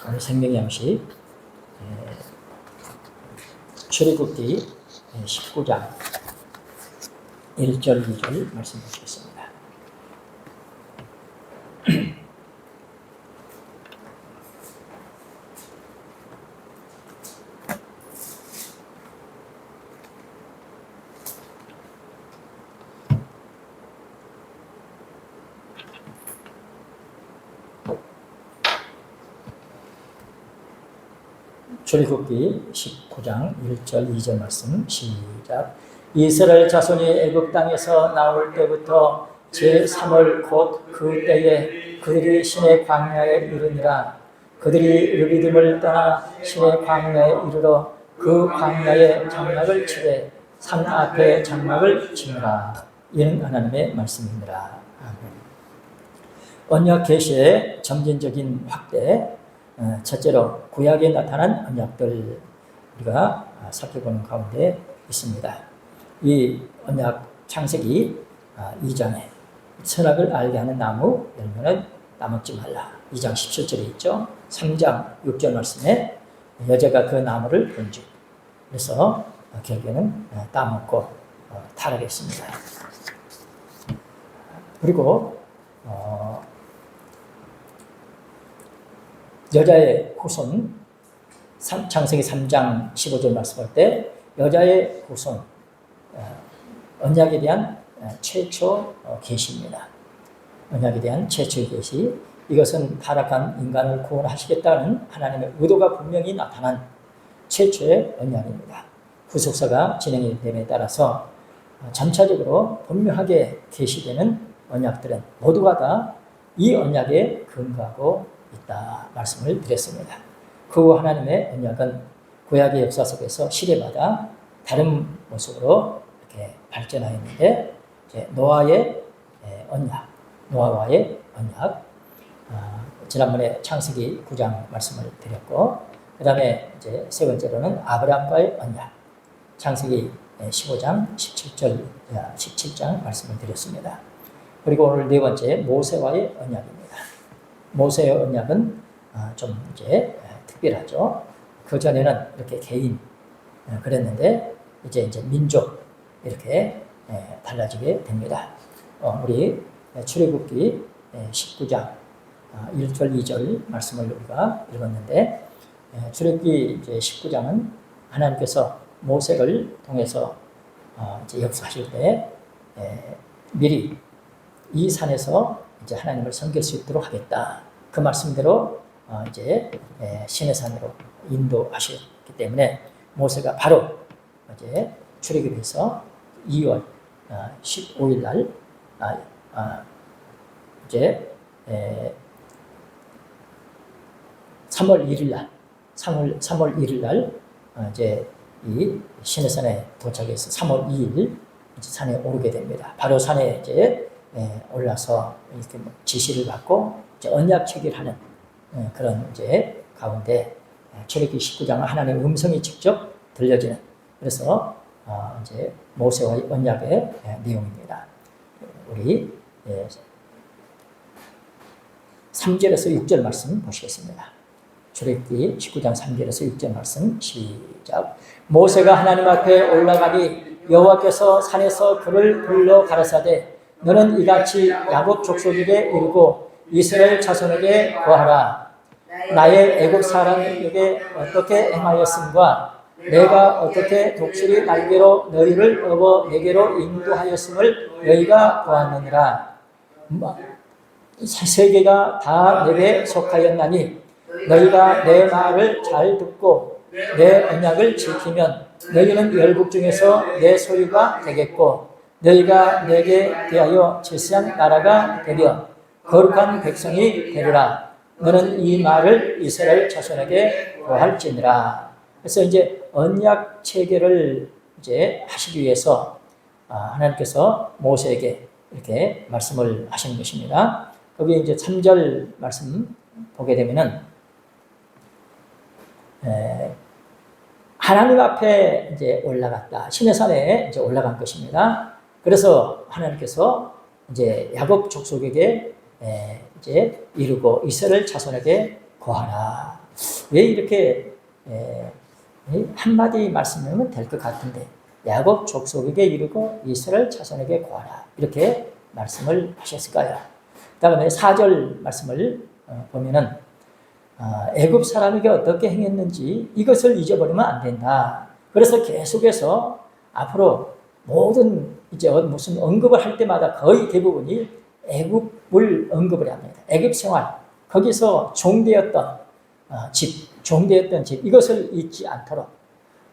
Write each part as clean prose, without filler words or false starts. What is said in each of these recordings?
오늘 생명양식 출애굽기 19장 1절 2절 말씀 보시겠습니다. 출애굽기 19장 1절 2절 말씀 시작. 이스라엘 자손이 애굽 땅에서 나올 때부터 제3월 곧 그 때에 그들이 신의 광야에 이르니라. 그들이 르비딤을 떠나 신의 광야에 이르러 그 광야에 장막을 치되 산 앞에 장막을 치니라. 이는 하나님의 말씀이니라. 언약 계시의 점진적인 확대. 첫째로 구약에 나타난 언약들 우리가 살펴보는 가운데 있습니다. 이 언약 창세기 2장에 선악을 알게 하는 나무 열매는 따먹지 말라. 2장 17절에 있죠. 3장 6절 말씀에 여자가 그 나무를 본즉 그래서 결국에는 따먹고 타락했습니다. 그리고 여자의 후손 창세기 3장 15절 말씀할 때 여자의 후손 언약에 대한 최초 계시입니다. 언약에 대한 최초 계시, 이것은 타락한 인간을 구원하시겠다는 하나님의 의도가 분명히 나타난 최초의 언약입니다. 후속사가 진행이 됨에 따라서 점차적으로 분명하게 계시되는 언약들은 모두가 다 이 언약에 근거하고 있다 말씀을 드렸습니다. 그 하나님의 언약은 구약의 역사 속에서 시대마다 다른 모습으로 이렇게 발전하였는데, 노아의 언약, 노아와의 언약, 지난번에 창세기 9장 말씀을 드렸고, 그 다음에 이제 세 번째로는 아브라함과의 언약, 창세기 15장 17장 말씀을 드렸습니다. 그리고 오늘 네 번째 모세와의 언약입니다. 모세의 언약은 좀 이제 특별하죠. 그 전에는 이렇게 개인 그랬는데 이제 민족 이렇게 달라지게 됩니다. 우리 출애굽기 19장 1절 2절 말씀을 우리가 읽었는데, 출애굽기 이제 19장은 하나님께서 모세를 통해서 이제 역사하실 때 미리 이 산에서 이제 하나님을 섬길 수 있도록 하겠다. 그 말씀대로 이제 시내산으로 인도하셨기 때문에 모세가 바로 이제 출애굽해서 2월 15일 날 이제 3월 1일 날 3월 1일 날 이제 이 시내산에 도착해서 3월 2일 이제 산에 오르게 됩니다. 바로 산에 이제 올라서 이렇게 지시를 받고 이제 언약 체결하는 그런 이제 가운데 출애굽기 19장은 하나님의 음성이 직접 들려지는, 그래서 이제 모세와의 언약의 내용입니다. 우리 3절에서 6절 말씀 보시겠습니다. 출애굽기 19장 3절에서 6절 말씀 시작. 모세가 하나님 앞에 올라가니 여호와께서 산에서 그를 불러 가라사대 너는 이같이 야곱 족속에게 이르고 이스라엘 자손에게 고하라. 나의 애굽 사람에게 어떻게 행하였음과 내가 어떻게 독수리 날개로 너희를 업어 내게로 인도하였음을 너희가 보았느니라. 세계가 다 내게 속하였나니 너희가 내 말을 잘 듣고 내 언약을 지키면 너희는 열국 중에서 내 소유가 되겠고 너희가 내게 대하여 제사장 나라가 되며 거룩한 백성이 되리라. 너는 이 말을 이스라엘 자손에게 고할지니라. 그래서 이제 언약 체계를 이제 하시기 위해서 하나님께서 모세에게 이렇게 말씀을 하시는 것입니다. 거기에 이제 3절 말씀 보게 되면은 하나님 앞에 이제 올라갔다. 시내산에 이제 올라간 것입니다. 그래서 하나님께서 이제 야곱 족속에게 이제 이르고 이스라엘 자손에게 고하라. 왜 이렇게 한마디 말씀이면 될 것 같은데 야곱 족속에게 이르고 이스라엘 자손에게 고하라 이렇게 말씀을 하셨을까요? 다음에 4절 말씀을 보면은 애굽 사람에게 어떻게 행했는지 이것을 잊어버리면 안 된다. 그래서 계속해서 앞으로 모든 이제 무슨 언급을 할 때마다 거의 대부분이 애굽을 언급을 합니다. 애굽 생활, 거기서 종되었던 종되었던 집 이것을 잊지 않도록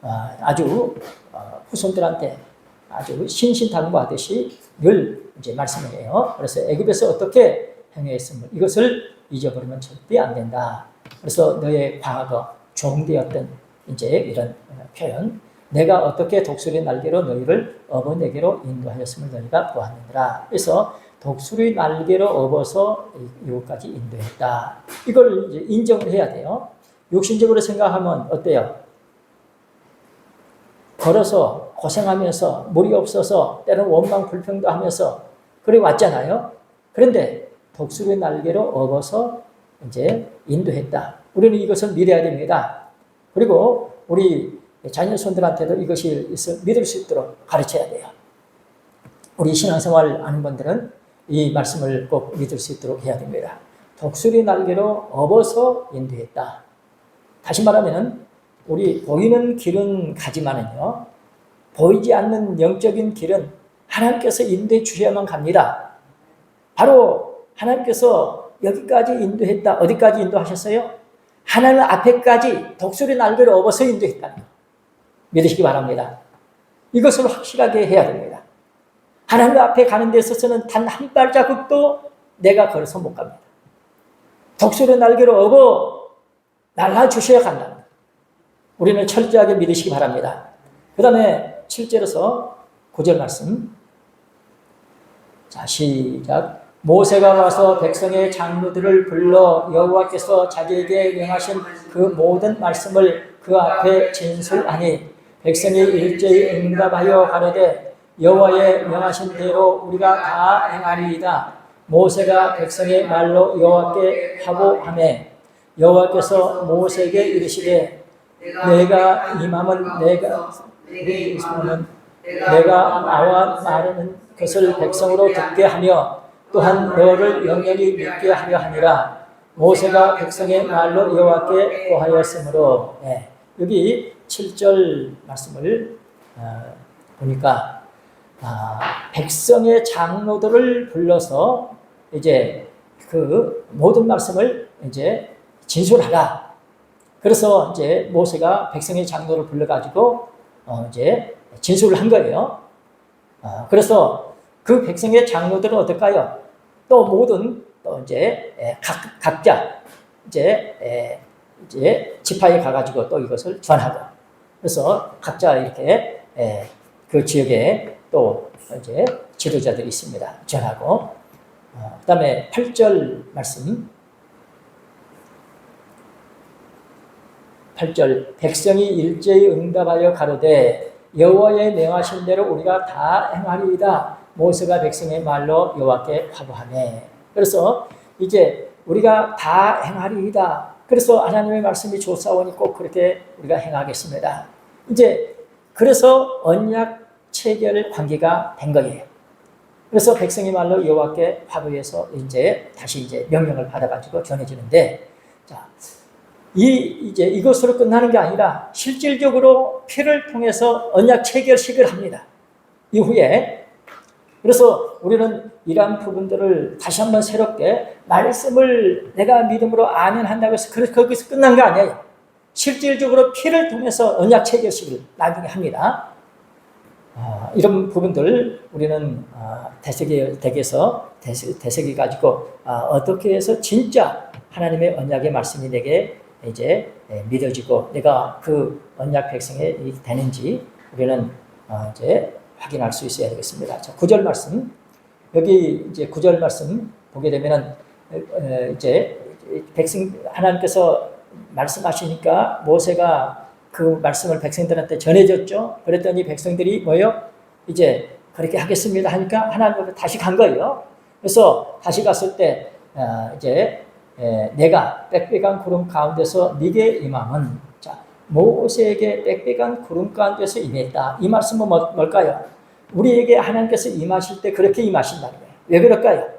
아주 후손들한테 아주 신신당부하듯이 늘 이제 말씀을 해요. 그래서 애굽에서 어떻게 행했음을 이것을 잊어버리면 절대 안 된다. 그래서 너의 과거 종되었던 이제 이런 표현, 내가 어떻게 독수리 날개로 너희를 업어 내게로 인도하였음을 너희가 보았느니라. 그래서 독수리 날개로 업어서 이곳까지 인도했다. 이걸 이제 인정을 해야 돼요. 육신적으로 생각하면 어때요? 걸어서 고생하면서 물이 없어서 때로는 원망 불평도 하면서 그래 왔잖아요. 그런데 독수리 날개로 업어서 이제 인도했다. 우리는 이것을 믿어야 됩니다. 그리고 우리 자녀손들한테도 이것이 믿을 수 있도록 가르쳐야 돼요. 우리 신앙생활 아는 분들은 이 말씀을 꼭 믿을 수 있도록 해야 됩니다. 독수리 날개로 업어서 인도했다. 다시 말하면 우리 보이는 길은 가지만은요, 보이지 않는 영적인 길은 하나님께서 인도해 주셔야만 갑니다. 바로 하나님께서 여기까지 인도했다. 어디까지 인도하셨어요? 하나님 앞에까지 독수리 날개로 업어서 인도했다는 거. 믿으시기 바랍니다. 이것을 확실하게 해야 됩니다. 하나님 앞에 가는 데 있어서는 단 한 발자국도 내가 걸어서 못 갑니다. 독수리 날개로 업어 날라주셔야 간다. 우리는 철저하게 믿으시기 바랍니다. 그 다음에 7절에서 9절 말씀. 자, 시작. 모세가 와서 백성의 장로들을 불러 여호와께서 자기에게 명하신 그 모든 말씀을 그 앞에 진술하니 백성이 일제히 응답하여 가로되 여호와의 명하신 대로 우리가 다 행하리이다. 모세가 백성의 말로 여호와께 하고하매 여호와께서 모세에게 이르시되 내가 임함은 내가 나와 말하는 것을 백성으로 듣게 하며 또한 너를 영영히 믿게 하려 하니라. 모세가 백성의 말로 여호와께 고하였으므로. 여기 7절 말씀을 보니까 백성의 장로들을 불러서 이제 그 모든 말씀을 이제 진술하라. 그래서 이제 모세가 백성의 장로를 불러가지고 이제 진술을 한 거예요. 그래서 그 백성의 장로들은 어떨까요? 또 모든 또 이제 각자 이제 지파에 가가지고 또 이것을 전하고, 그래서 각자 이렇게 그 지역에 또 이제 지도자들이 있습니다. 전하고, 그 다음에 8절 말씀. 8절 백성이 일제히 응답하여 가로되 여호와의 명하신 대로 우리가 다 행하리이다. 모세가 백성의 말로 여호와께 화보하매. 그래서 이제 우리가 다 행하리이다. 그래서 하나님의 말씀이 좋사오니 꼭 그렇게 우리가 행하겠습니다. 이제 그래서 언약 체결 관계가 된 거예요. 그래서 백성의 말로 여호와께 화보해서 이제 다시 이제 명령을 받아가지고 전해지는데, 자, 이제 이것으로 끝나는 게 아니라 실질적으로 피를 통해서 언약 체결식을 합니다. 이후에. 그래서 우리는 이러한 부분들을 다시 한번 새롭게 말씀을 내가 믿음으로 아멘한다고 해서 거기서 끝난 게 아니에요. 실질적으로 피를 통해서 언약 체결식을 나중에 합니다. 이런 부분들 우리는 대세기에서 대세기 가지고 어떻게 해서 진짜 하나님의 언약의 말씀이 내게 이제 믿어지고 내가 그 언약 백성이 되는지 우리는 이제 확인할 수 있어야 되겠습니다. 자, 9절 말씀. 여기 이제 9절 말씀 보게 되면은 이제 하나님께서 말씀하시니까 모세가 그 말씀을 백성들한테 전해줬죠. 그랬더니 백성들이 뭐요? 이제 그렇게 하겠습니다 하니까 하나님으로 다시 간 거예요. 그래서 다시 갔을 때 이제 내가 빽빽한 구름 가운데서 네게 임함은, 자, 모세에게 빽빽한 구름 가운데서 임했다. 이 말씀은 뭘까요? 우리에게 하나님께서 임하실 때 그렇게 임하신다는 거예요. 왜 그럴까요?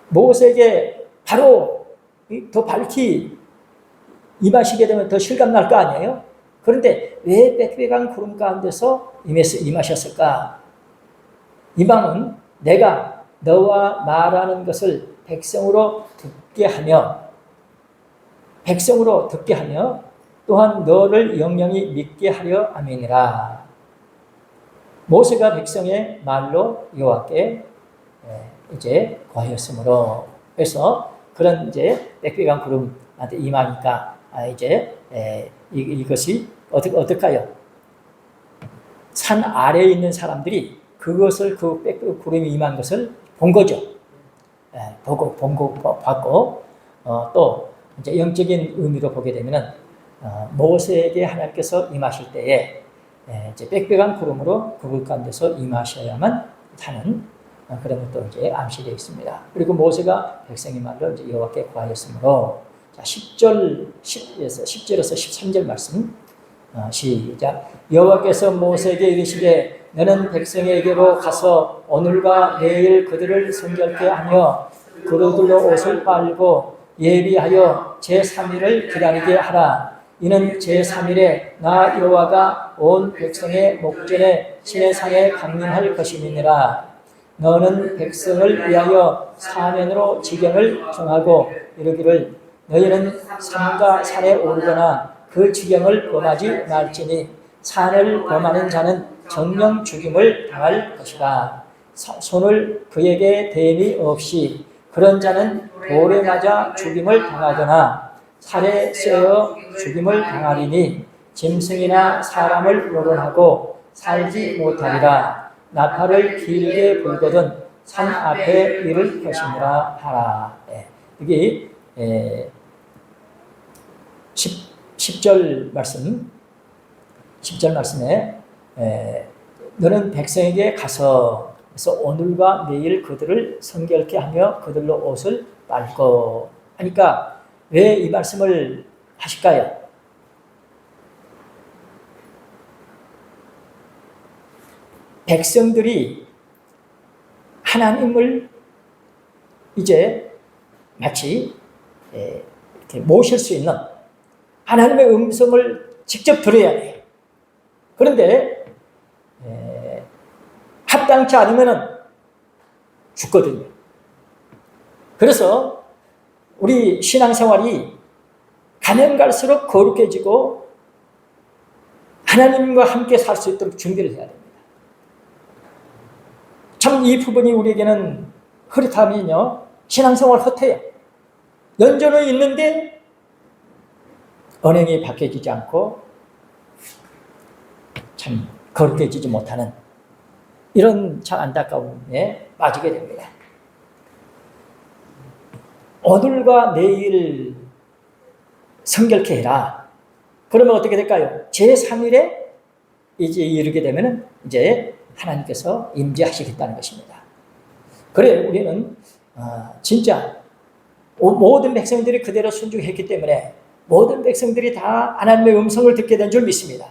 모세에게 바로 더 밝히 임하시게 되면 더 실감날 거 아니에요? 그런데 왜 빽빽한 구름 가운데서 임하셨을까? 임함은 내가 너와 말하는 것을 백성으로 듣게 하며 또한 너를 영영히 믿게 하려 함이니라. 모세가 백성의 말로 여호와께 이제 거하였으므로, 그래서 그런 이제 빽빽한 구름한테 임하니까 이제 이것이 어떨까요? 산 아래에 있는 사람들이 그것을, 그 빽빽한 구름이 임한 것을 본 거죠. 봤고, 또 이제 영적인 의미로 보게 되면은 모세에게 하나님께서 임하실 때에 이제 빽빽한 구름으로 그들 가운데서 임하셔야만 하는 그런 것도 이제 암시되어 있습니다. 그리고 모세가 백성의 말로 이제 여호와께 구하였으므로, 자, 10절에서 13절 말씀 시작. 여호와께서 모세에게 이르시되 너는 백성에게로 가서 오늘과 내일 그들을 성결케 하며 그들로 옷을 빨고 예비하여 제3일을 기다리게 하라. 이는 제3일에 나 여호와가 온 백성의 목전에 시내산에 강림할 것임이니라. 너는 백성을 위하여 사면으로 지경을 정하고 이르기를 너희는 산과 산에 오르거나 그 지경을 범하지 말지니 산을 범하는 자는 정령 죽임을 당할 것이라. 손을 그에게 댐이 없이 그런 자는 돌에 맞아 죽임을 당하거나 살에 쇠어 죽임을 당하리니 짐승이나 사람을 노론하고 살지 못하리라. 나팔을 길게 불거든 산 앞에 이를 것이니라 하라. 여기 10절 말씀에 너는 백성에게 가서, 그래서 오늘과 내일 그들을 성결케 하며 그들로 옷을 빨고 하니까 왜 이 말씀을 하실까요? 백성들이 하나님을 이제 마치 이렇게 모실 수 있는 하나님의 음성을 직접 들어야 돼요. 그런데 합당치 않으면 죽거든요. 그래서 우리 신앙생활이 가면 갈수록 거룩해지고 하나님과 함께 살 수 있도록 준비를 해야 됩니다. 참 이 부분이 우리에게는 흐릿하면요, 신앙생활 헛해요. 연전은 있는데 언행이 바뀌어지지 않고 참 거룩해지지 못하는 이런 참 안타까움에 빠지게 됩니다. 오늘과 내일 성결케 해라. 그러면 어떻게 될까요? 제3일에 이제 이르게 되면 이제 하나님께서 임재하시겠다는 것입니다. 그래, 우리는 진짜 모든 백성들이 그대로 순종했기 때문에 모든 백성들이 다 하나님의 음성을 듣게 된 줄 믿습니다.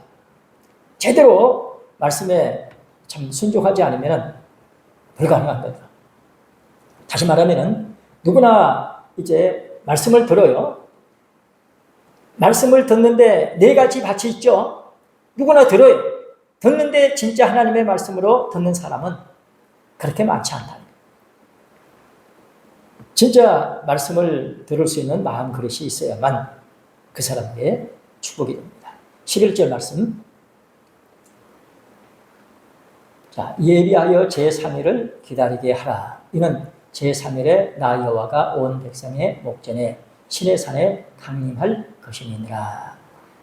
제대로 말씀에 참 순종하지 않으면 불가능한 거죠. 다시 말하면 누구나 이제 말씀을 들어요. 말씀을 듣는데 네 가지 밭이 있죠. 누구나 들어요. 듣는데 진짜 하나님의 말씀으로 듣는 사람은 그렇게 많지 않다. 진짜 말씀을 들을 수 있는 마음 그릇이 있어야만 그 사람에게 축복이 됩니다. 11절 말씀. 자, 예비하여 제3일을 기다리게 하라. 이는 제3일에 나 여호와가 온 백성의 목전에 시내산에 강림할 것임이니라.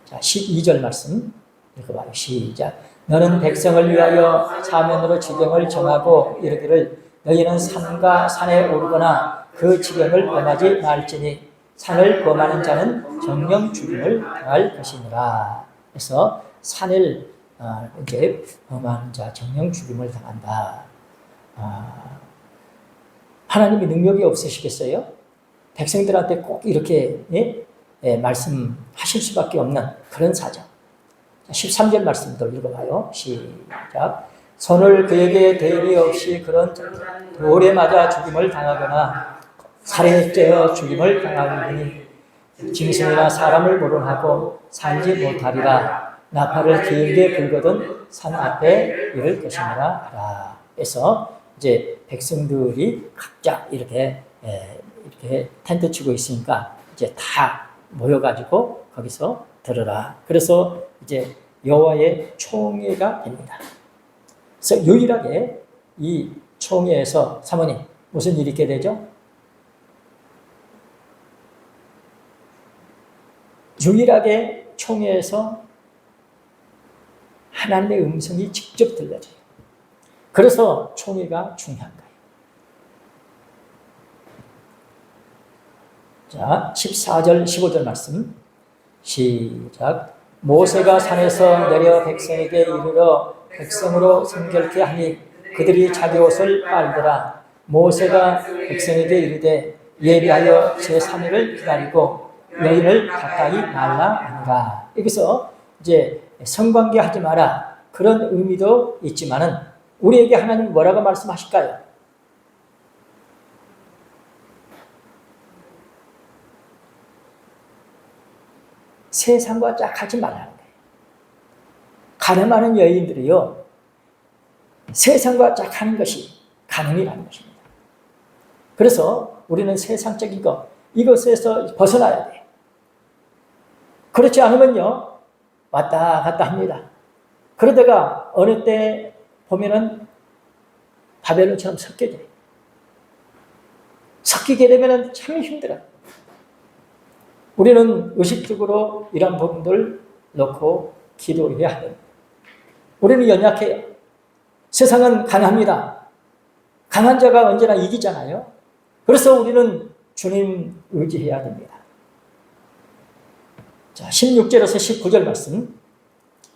자, 12절 말씀 읽어봐요. 시작. 너는 백성을 위하여 사면으로 지경을 정하고 이르기를 너희는 산과 산에 오르거나 그 지경을 범하지 말지니 산을 범하는 자는 정령 죽임을 당할 것이니라. 그래서 산을 이제 범하는 자 정령 죽임을 당한다. 하나님이 능력이 없으시겠어요? 백성들한테 꼭 이렇게 말씀하실 수밖에 없는 그런 사정. 13절 말씀도 읽어봐요. 시작. 손을 그에게 대리 없이 그런 돌에 맞아 죽임을 당하거나 살해죄어 죽임을 당하니 짐승이나 사람을 모론하고 살지 못하리라. 나팔을 길게 불거든 산 앞에 이를 것이니라 하라. 그래서 이제 백성들이 각자 이렇게 텐트 치고 있으니까 이제 다 모여가지고 거기서 들으라. 그래서 이제 여호와의 총회가 됩니다. 그래서 유일하게 이 총회에서 사모님 무슨 일이 있게 되죠? 유일하게 총회에서 하나님의 음성이 직접 들려져요. 그래서 총회가 중요한 거예요. 자, 14절, 15절 말씀 시작. 모세가 산에서 내려 백성에게 이르러 백성으로 성결케 하니 그들이 자기 옷을 빨더라. 모세가 백성에게 이르되 예비하여 제3일을 기다리고 여인을 가까이 말라 하니라. 여기서 이제 성관계 하지 마라 그런 의미도 있지만은 우리에게 하나님 뭐라고 말씀하실까요? 세상과 짝하지 말라는 거예요. 가늠하는 여인들이요, 세상과 짝하는 것이 가늠이라는 것입니다. 그래서 우리는 세상적인 것, 이것에서 벗어나야 돼요. 그렇지 않으면요, 왔다 갔다 합니다. 그러다가 어느 때 보면은 바벨론처럼 섞여져요. 섞이게 되면 참 힘들어요. 우리는 의식적으로 이런 부분들 놓고 기도해야 합니다. 우리는 연약해요. 세상은 강합니다. 강한 자가 언제나 이기잖아요. 그래서 우리는 주님 의지해야 됩니다. 자, 16절에서 19절 말씀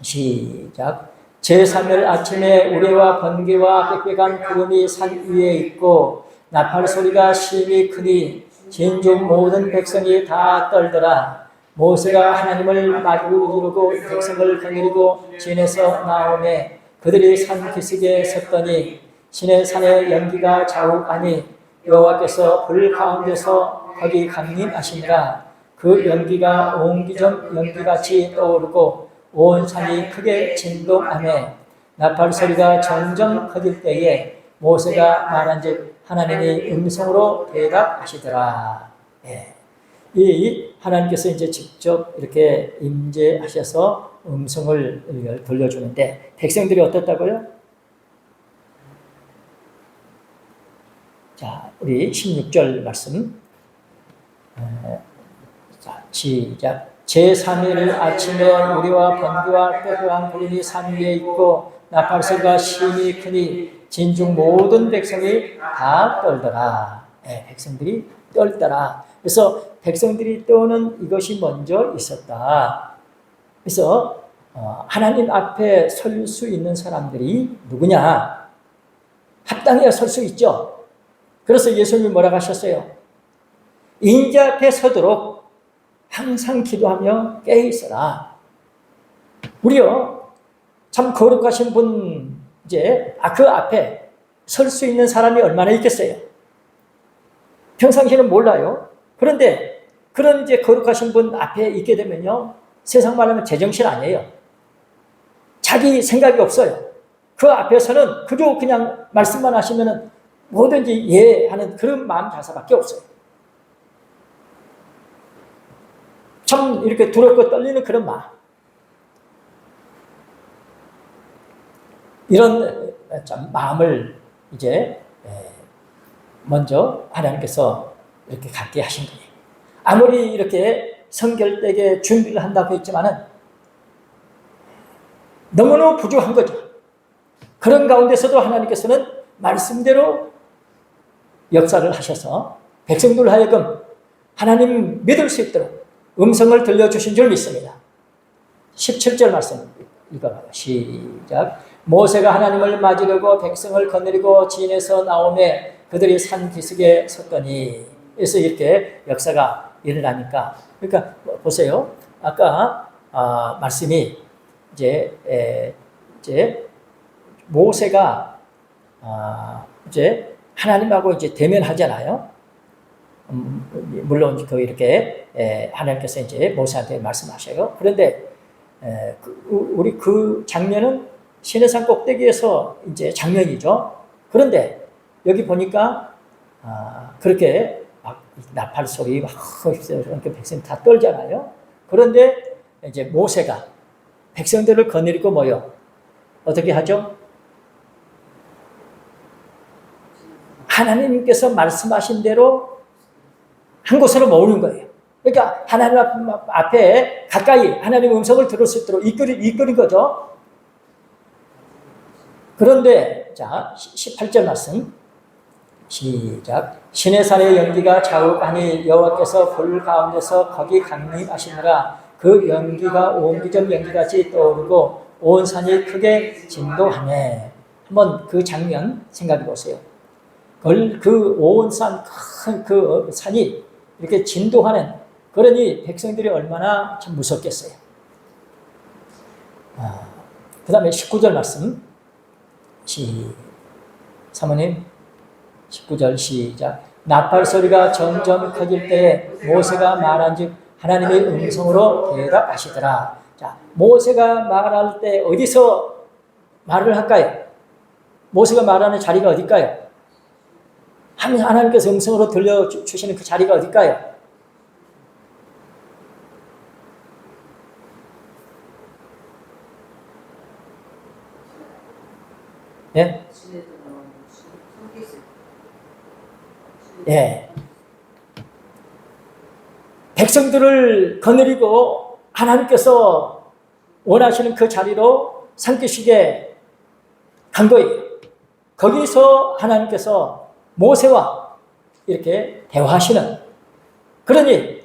시작. 제3일 아침에 우레와 번개와 빽빽한 구름이 산 위에 있고 나팔 소리가 심히 크니 진중 모든 백성이 다 떨더라. 모세가 하나님을 마주로 이루고 백성을 거느리고 진에서 나오매 그들이 산 기슭에 섰더니 신의 산에 연기가 자욱하니 여호와께서 불 가운데서 거기 강림하시니라. 그 연기가 옹기종 연기같이 떠오르고 온 산이 크게 진동하며 나팔 소리가 점점 커질 때에 모세가 말한즉 하나님이 음성으로 대답하시더라. 예. 이 하나님께서 이제 직접 이렇게 임재하셔서 음성을 들려주는데 백성들이 어떻다고요? 자, 우리 16절 말씀. 자, 시작. 제3일 아침에 우리와 번개와 빽빽한 구름이 산 위에 있고 나팔 소리가 심히 크니 진중 모든 백성이 다 떨더라. 네, 백성들이 떨더라. 그래서 백성들이 떠는 이것이 먼저 있었다. 그래서 하나님 앞에 설 수 있는 사람들이 누구냐? 합당해야 설 수 있죠. 그래서 예수님이 뭐라고 하셨어요? 인자 앞에 서도록 항상 기도하며 깨어있어라. 우리요, 참 거룩하신 분, 이제, 그 앞에 설 수 있는 사람이 얼마나 있겠어요? 평상시에는 몰라요. 그런데, 그런 이제 거룩하신 분 앞에 있게 되면요, 세상 말하면 제정신 아니에요. 자기 생각이 없어요. 그 앞에서는 그저 그냥 말씀만 하시면은 뭐든지 예 하는 그런 마음 자세밖에 없어요. 참 이렇게 두렵고 떨리는 그런 마음. 이런 참 마음을 이제 먼저 하나님께서 이렇게 갖게 하신 거예요. 아무리 이렇게 성결되게 준비를 한다고 했지만은 너무너무 부족한 거죠. 그런 가운데서도 하나님께서는 말씀대로 역사를 하셔서 백성들 하여금 하나님 믿을 수 있도록 음성을 들려주신 줄 믿습니다. 17절 말씀 읽어봐요. 시작. 모세가 하나님을 맞으려고 백성을 거느리고 진에서 나오매 그들이 산 기슭에 섰더니. 그래서 이렇게 역사가 일어나니까, 그러니까 보세요. 아까 말씀이 이제 모세가 이제 하나님하고 이제 대면하잖아요. 물론 그 이렇게 하나님께서 이제 모세한테 말씀하셔요. 그런데 우리 그 장면은 시내산 꼭대기에서 이제 장면이죠. 그런데 여기 보니까 그렇게 막 나팔 소리 막 이렇게 백성이 다 떨잖아요. 그런데 이제 모세가 백성들을 거느리고 뭐요? 어떻게 하죠? 하나님께서 말씀하신 대로 한 곳으로 모으는 거예요. 그러니까 하나님 앞에 가까이 하나님의 음성을 들을 수 있도록 이끌인 거죠. 그런데 자 18절 말씀 시작. 시내산의 연기가 자욱하니 여호와께서 불 가운데서 거기 강림하시느라 그 연기가 옹기적 연기같이 떠오르고 온 산이 크게 진동하네. 한번 그 장면 생각해 보세요. 그 온 산, 큰 그 산이 이렇게 진동하는, 그러니 백성들이 얼마나 참 무섭겠어요. 그 다음에 19절 말씀. 사모님, 19절 시작. 나팔 소리가 점점 커질 때에 모세가 말한 즉 하나님의 음성으로 대답하시더라. 자, 모세가 말할 때 어디서 말을 할까요? 모세가 말하는 자리가 어딜까요? 하나님께서 음성으로 들려주시는 그 자리가 어딜까요? 예? 예. 백성들을 거느리고 하나님께서 원하시는 그 자리로 산기슭에 간 거예요. 거기서 하나님께서 모세와 이렇게 대화하시는, 그러니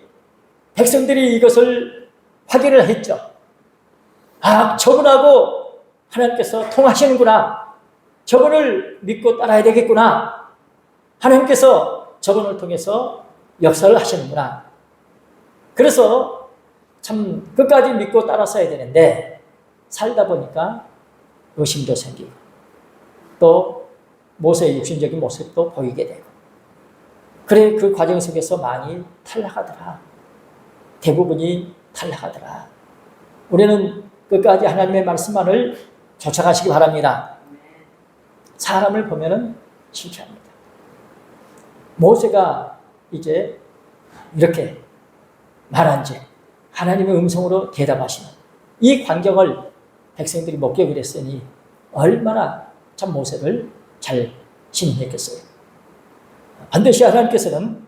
백성들이 이것을 확인을 했죠. 저분하고 하나님께서 통하시는구나. 저분을 믿고 따라야 되겠구나. 하나님께서 저분을 통해서 역사를 하시는구나. 그래서 참 끝까지 믿고 따라서야 되는데 살다 보니까 의심도 생기고 또 모세의 육신적인 모습도 보이게 되고, 그래 그 과정 속에서 많이 탈락하더라. 대부분이 탈락하더라. 우리는 끝까지 하나님의 말씀만을 쫓아가시기 바랍니다. 사람을 보면은 칭찬합니다. 모세가 이제 이렇게 말한 즉 하나님의 음성으로 대답하시는 이 광경을 백성들이 목격을 했으니 얼마나 참 모세를 잘 신임했겠어요. 반드시 하나님께서는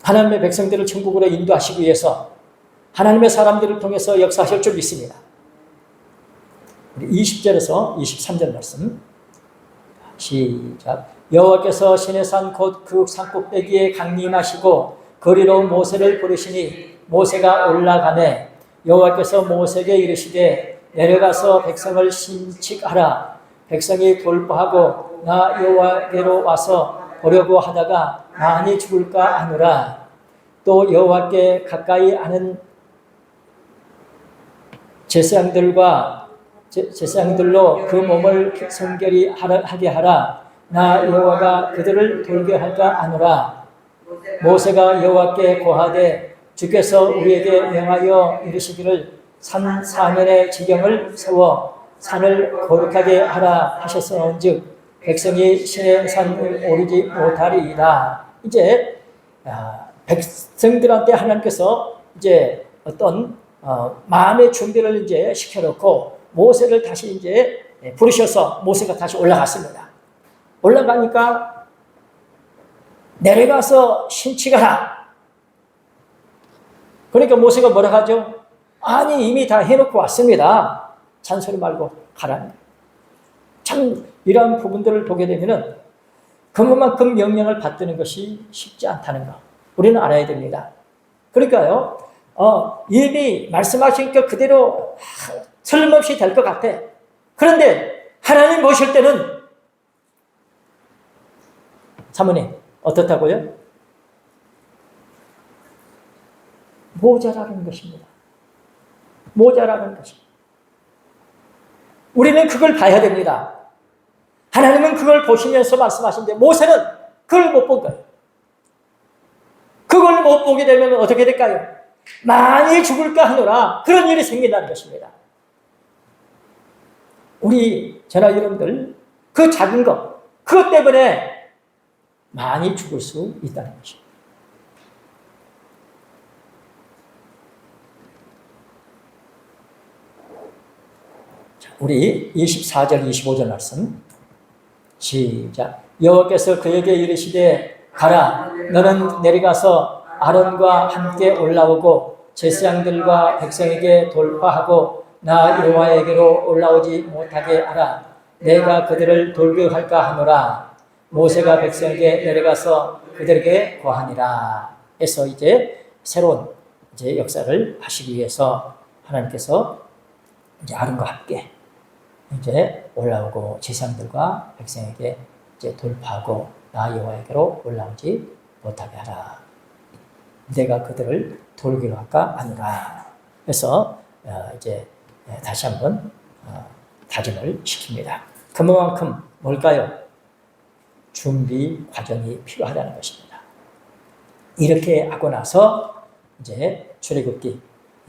하나님의 백성들을 천국으로 인도하시기 위해서 하나님의 사람들을 통해서 역사하실 줄 믿습니다. 20절에서 23절 말씀 시작. 여호와께서 시내산 곧 그 산꼭대기에 강림하시고 거리로 모세를 부르시니 모세가 올라가매 여호와께서 모세에게 이르시되 내려가서 백성을 신칙하라. 백성이 돌파하고 나 여호와께로 와서 보려고 하다가 많이 죽을까 하노라. 또 여호와께 가까이 하는 제사장들로 그 몸을 성결히 하게 하라. 나 여호와가 그들을 돌게 할까 하노라. 모세가 여호와께 고하되 주께서 우리에게 명하여 이르시기를 산 사면에 지경을 세워 산을 거룩하게 하라 하셨사온즉 백성이 신의 산을 오르지 못하리이다. 이제 백성들한테 하나님께서 이제 어떤 마음의 준비를 이제 시켜놓고 모세를 다시 이제 부르셔서 모세가 다시 올라갔습니다. 올라가니까 내려가서 신칙하라. 그러니까 모세가 뭐라 하죠? 아니 이미 다 해놓고 왔습니다. 잔소리 말고 가라는. 참 이러한 부분들을 보게 되면은 그만큼 명령을 받드는 것이 쉽지 않다는 거 우리는 알아야 됩니다. 그러니까요, 이미 말씀하신 것 그대로 틀림없이 될 것 같아. 그런데 하나님 모실 때는 사모님, 어떻다고요? 모자라는 것입니다. 모자라는 것입니다. 우리는 그걸 봐야 됩니다. 하나님은 그걸 보시면서 말씀하시는데 모세는 그걸 못 본 거예요. 그걸 못 보게 되면 어떻게 될까요? 많이 죽을까 하노라 그런 일이 생긴다는 것입니다. 우리 저나 여러분들 그 작은 것 그것 때문에 많이 죽을 수 있다는 것입니다. 자, 우리 24절 25절 말씀 시작. 여호와께서 그에게 이르시되 가라 너는 내려가서 아론과 함께 올라오고 제사장들과 백성에게 돌파하고 나 여호와에게로 올라오지 못하게 하라. 내가 그들을 돌격할까 하노라. 모세가 백성에게 내려가서 그들에게 고하니라. 해서 이제 새로운 이제 역사를 하시기 위해서 하나님께서 이제 아론과 함께 이제 올라오고 제사장들과 백성에게 이제 돌파하고 나 여호와에게로 올라오지 못하게 하라. 내가 그들을 돌기로 할까 하노라. 그래서 이제 다시 한번 다짐을 시킵니다. 그만큼 뭘까요? 준비 과정이 필요하다는 것입니다. 이렇게 하고 나서 이제 출애굽기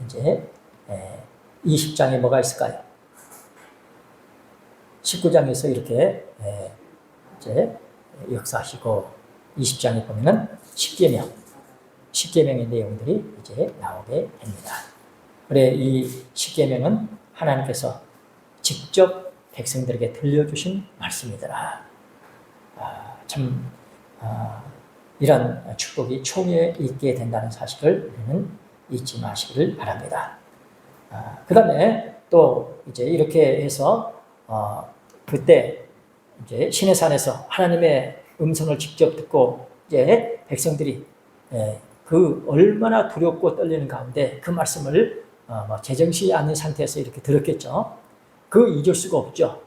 이제 20장에 뭐가 있을까요? 19장에서 이렇게 이제 역사하시고 20장에 보면은 10계명의 내용들이 이제 나오게 됩니다. 그래 이 10계명은 하나님께서 직접 백성들에게 들려주신 말씀이더라. 이런 축복이 총에 있게 된다는 사실을 우리는 잊지 마시기를 바랍니다. 그 다음에 또 이제 이렇게 해서 그때 이제 시내산에서 하나님의 음성을 직접 듣고 이제 백성들이 그 얼마나 두렵고 떨리는 가운데 그 말씀을 제정시 않는 상태에서 이렇게 들었겠죠. 그 잊을 수가 없죠.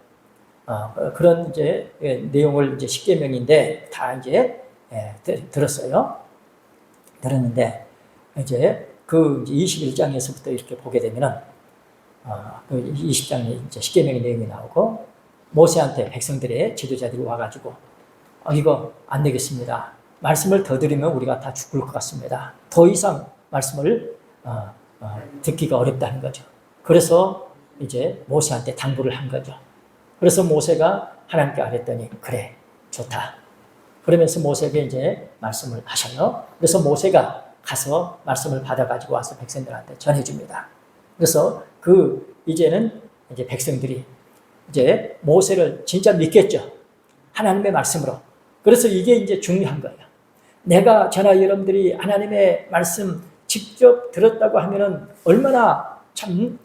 그런 이제 내용을 이제 10계명인데 다 이제 들었어요. 들었는데 이제 그 21장에서부터 이렇게 보게 되면은 그 20장에 이제 10계명의 내용이 나오고 모세한테 백성들의 지도자들이 와가지고 이거 안 되겠습니다. 말씀을 더 들으면 우리가 다 죽을 것 같습니다. 더 이상 말씀을 듣기가 어렵다는 거죠. 그래서 이제 모세한테 당부를 한 거죠. 그래서 모세가 하나님께 아랬더니 그래 좋다. 그러면서 모세에게 이제 말씀을 하셔요. 그래서 모세가 가서 말씀을 받아가지고 와서 백성들한테 전해줍니다. 그래서 이제는 이제 백성들이 이제 모세를 진짜 믿겠죠. 하나님의 말씀으로. 그래서 이게 이제 중요한 거예요. 내가 저나 여러분들이 하나님의 말씀 직접 들었다고 하면은 얼마나 참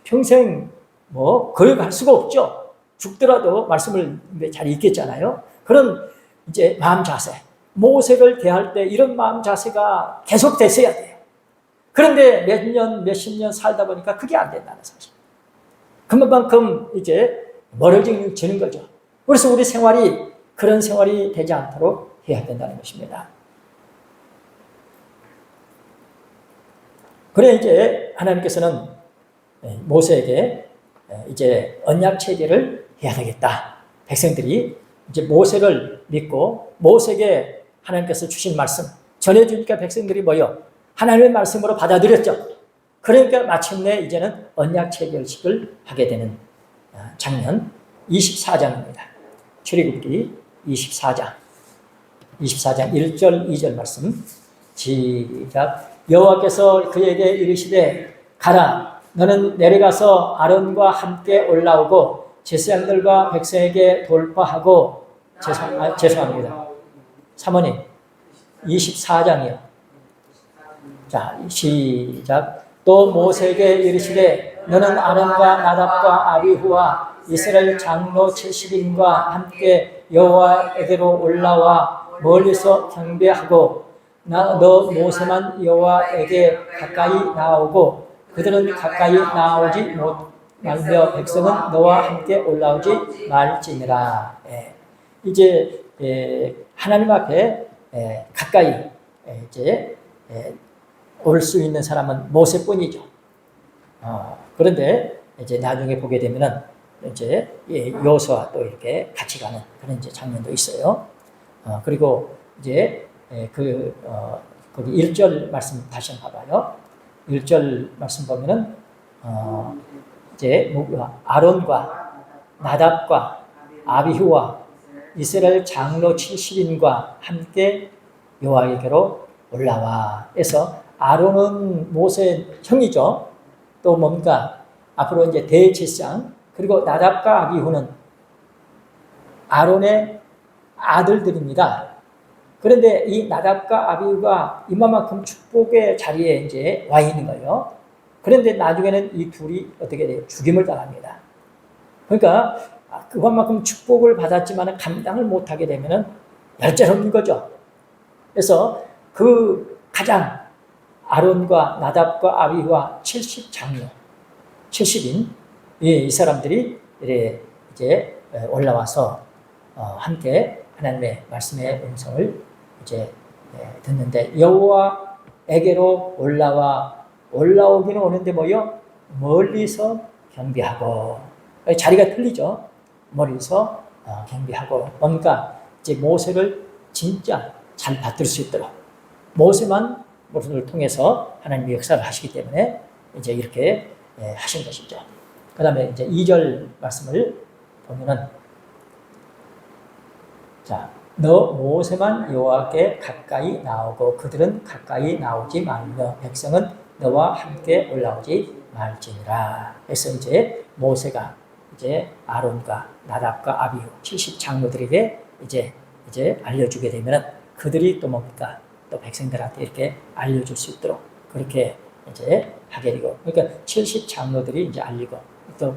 평생 거역할 수가 없죠. 죽더라도 말씀을 잘 읽겠잖아요. 그런 이제 마음 자세, 모세를 대할 때 이런 마음 자세가 계속 됐어야 돼요. 그런데 몇 년, 몇십 년 살다 보니까 그게 안 된다는 사실. 그만큼 이제 멀어지는 거죠. 그래서 우리 생활이 그런 생활이 되지 않도록 해야 된다는 것입니다. 그래 이제 하나님께서는 모세에게 이제 언약 체계를 해야 되겠다. 백성들이 이제 모세를 믿고 모세에게 하나님께서 주신 말씀 전해주니까 백성들이 뭐요? 하나님의 말씀으로 받아들였죠. 그러니까 마침내 이제는 언약 체결식을 하게 되는 장면 24장입니다. 출애굽기 24장 1절 2절 말씀 시작. 여호와께서 그에게 이르시되 가라 너는 내려가서 아론과 함께 올라오고 제사장들과 백성에게 돌파하고 죄송합니다. 사모님 24장이요. 자 시작. 또 모세에게 이르시되 너는 아론과 나답과 아비후와 이스라엘 장로 70인과 함께 여호와에게로 올라와 멀리서 경배하고 너 모세만 여호와에게 가까이 나오고 그들은 가까이 나오지 말며 백성은 너와 함께 올라오지 말지니라. 이제 하나님 앞에 가까이 이제 올 수 있는 사람은 모세뿐이죠. 그런데 이제 나중에 보게 되면은 이제 여호수아 또 이렇게 같이 가는 그런 이제 장면도 있어요. 그리고 이제 거기 1절 말씀 다시 한번 봐봐요. 1절 말씀 보면은 이제 아론과 나답과 아비후와 이스라엘 장로 70인과 함께 여호와에게로 올라와. 해서 아론은 모세의 형이죠. 또 뭔가 앞으로 이제 대제사장, 그리고 나답과 아비후는 아론의 아들들입니다. 그런데 이 나답과 아비후가 이만큼 축복의 자리에 이제 와 있는 거예요. 그런데 나중에는 이 둘이 어떻게 돼요? 죽임을 당합니다. 그러니까 그것만큼 축복을 받았지만 감당을 못하게 되면 열재롭는 거죠. 그래서 그 가장 아론과 나답과 아비후와 70장로, 70인 이 사람들이 이제 올라와서 함께 하나님의 말씀의 음성을 이제 듣는데, 여호와에게로 올라오기는 오는데 뭐요? 멀리서 경배하고. 자리가 틀리죠. 멀리서 경배하고. 뭔가 이제 모세를 진짜 잘 받들 수 있도록, 모세를 통해서 하나님의 역사를 하시기 때문에 이제 이렇게 하신 것이죠. 그 다음에 이제 2절 말씀을 보면은, 자, 너 모세만 여호와께 가까이 나오고 그들은 가까이 나오지 말며 백성은 너와 함께 올라오지 말지니라. 그래서 이제 모세가 이제 아론과 나답과 아비후 70장로들에게 이제 알려주게 되면은 그들이 또 뭡니까? 또 백성들한테 이렇게 알려줄 수 있도록 그렇게 이제 하게 되고, 그러니까 70장로들이 이제 알리고, 또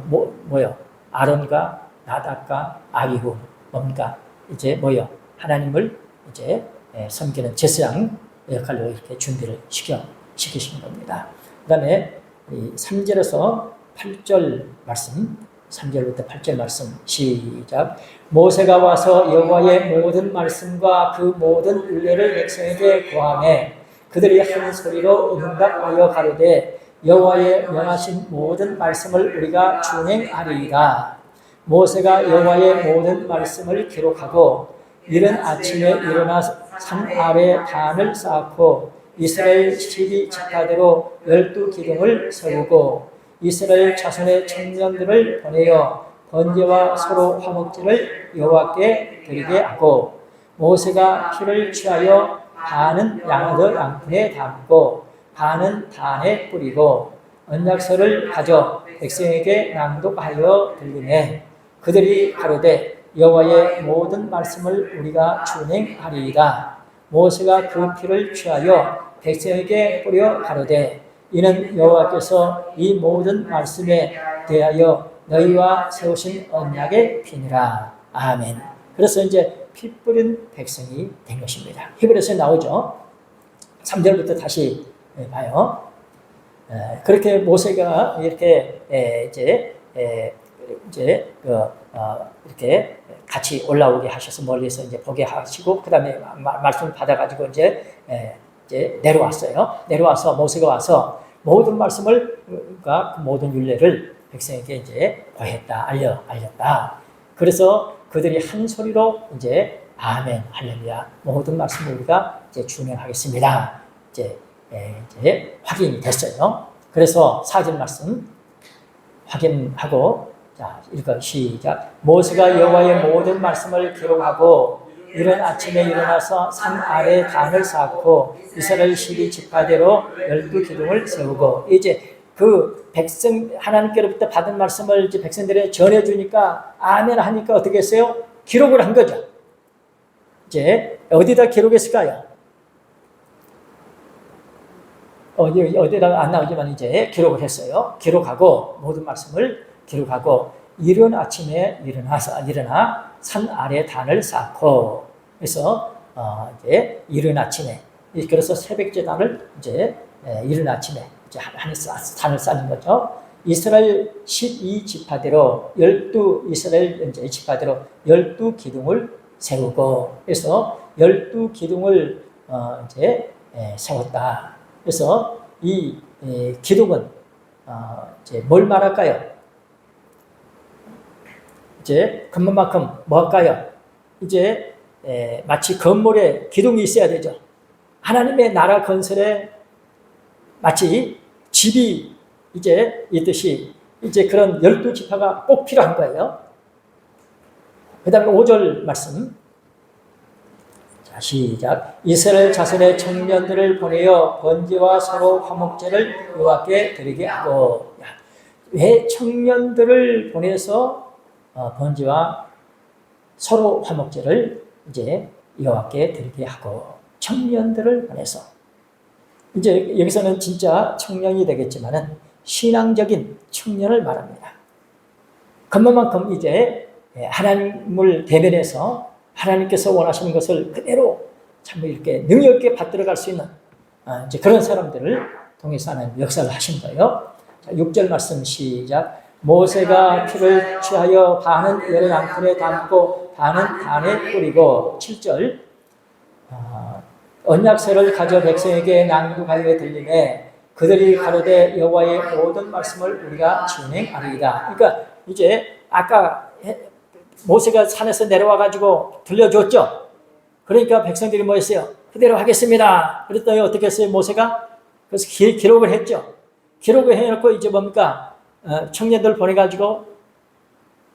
뭐요? 아론과 나답과 아비후 뭡니까? 이제 뭐요? 하나님을 이제 섬기는 제사장 역할로 이렇게 준비를 시키시는 겁니다. 그 다음에 3절에서 8절 말씀, 3절부터 8절 말씀 시작. 모세가 와서 여호와의 모든 말씀과 그 모든 율례를 백성에게 고하매 그들이 한 소리로 응답하여 가로되 여호와의 명하신 모든 말씀을 우리가 준행하리이다. 모세가 여호와의 모든 말씀을 기록하고 이른 아침에 일어나 산 아래 단을 쌓고 이스라엘 12지파대로 12기둥을 세우고 이스라엘 자손의 청년들을 보내어 번제와 소로 화목제를 여호와께 드리게 하고, 모세가 피를 취하여 반은 양어들 양푼에 담고 반은 단에 뿌리고 언약서를 가져 백성에게 낭독하여 들리매 그들이 가로되 여호와의 모든 말씀을 우리가 준행하리이다. 모세가 그 피를 취하여 백성에게 뿌려 가로되 이는 여호와께서 이 모든 말씀에 대하여 너희와 세우신 언약의 피니라. 아멘. 그래서 이제 피 뿌린 백성이 된 것입니다. 히브리서에 나오죠. 3절부터 다시 봐요. 그렇게 모세가 이렇게 이렇게 같이 올라오게 하셔서 멀리서 이제 보게 하시고, 그 다음에 말씀을 받아가지고 이제 내려왔어요. 내려와서 모세가 와서 모든 말씀을, 그러니까 그 모든 율례를 백성에게 이제 고했다, 알렸다. 그래서 그들이 한 소리로 이제 아멘, 할렐루야, 모든 말씀을 우리가 이제 준행하겠습니다. 이제 확인이 됐어요. 그래서 4절 말씀 확인하고, 자, 읽어 시작. 모세가 여호와의 모든 말씀을 기록하고 이른 아침에 일어나서 산 아래 단을 쌓고 이스라엘 12지파대로 12기둥을 세우고, 이제 그 백성 하나님께로부터 받은 말씀을 이제 백성들에게 전해주니까 아멘 하니까 어떻게 했어요? 기록을 한 거죠. 이제 어디다 기록했을까요? 어디다가 안 나오지만 이제 기록을 했어요. 기록하고 모든 말씀을 기록하고 이른 아침에 일어나 산 아래 단을 쌓고, 그래서 이제 이른 아침에, 그래서 새벽 제단을 이제 이른 아침에 이제 단을 쌓는 거죠. 이스라엘 12지파대로 12 이스라엘 이제 지파대로 12기둥을 세우고, 그래서 12기둥을 이제 세웠다. 그래서 이 기둥은 이제 뭘 말할까요? 이제 그만큼 뭐 할까요? 이제 마치 건물에 기둥이 있어야 되죠. 하나님의 나라 건설에 마치 집이 이제 있듯이 이제 그런 12지파가 꼭 필요한 거예요. 그 다음에 5절 말씀. 자, 시작. 이스라엘 자손의 청년들을 보내어 번제와 서로 화목제를 여호와께 드리게 하고. 왜 청년들을 보내서 번제와 서로 화목제를 이제 여호와께 드리게 하고, 청년들을 보내서, 이제 여기서는 진짜 청년이 되겠지만은 신앙적인 청년을 말합니다. 그만큼 이제 하나님을 대면해서 하나님께서 원하시는 것을 그대로 참 이렇게 능력 있게 받들어갈 수 있는 이제 그런 사람들을 통해서 하나님 역사를 하신 거예요. 자, 6절 말씀 시작. 모세가 피를 취하여 반은 여러 양푼에 담고 반은 단에 뿌리고. 7절. 언약서를 가져 백성에게 낭독하여 들리매 그들이 가로되 여호와의 모든 말씀을 우리가 진행하리이다. 그러니까 이제 아까 모세가 산에서 내려와 가지고 들려줬죠. 그러니까 백성들이 뭐 했어요? 그대로 하겠습니다. 그랬더니 어떻게 했어요? 모세가 그래서 기록을 했죠. 기록을 해놓고 이제 뭡니까? 청년들 보내가지고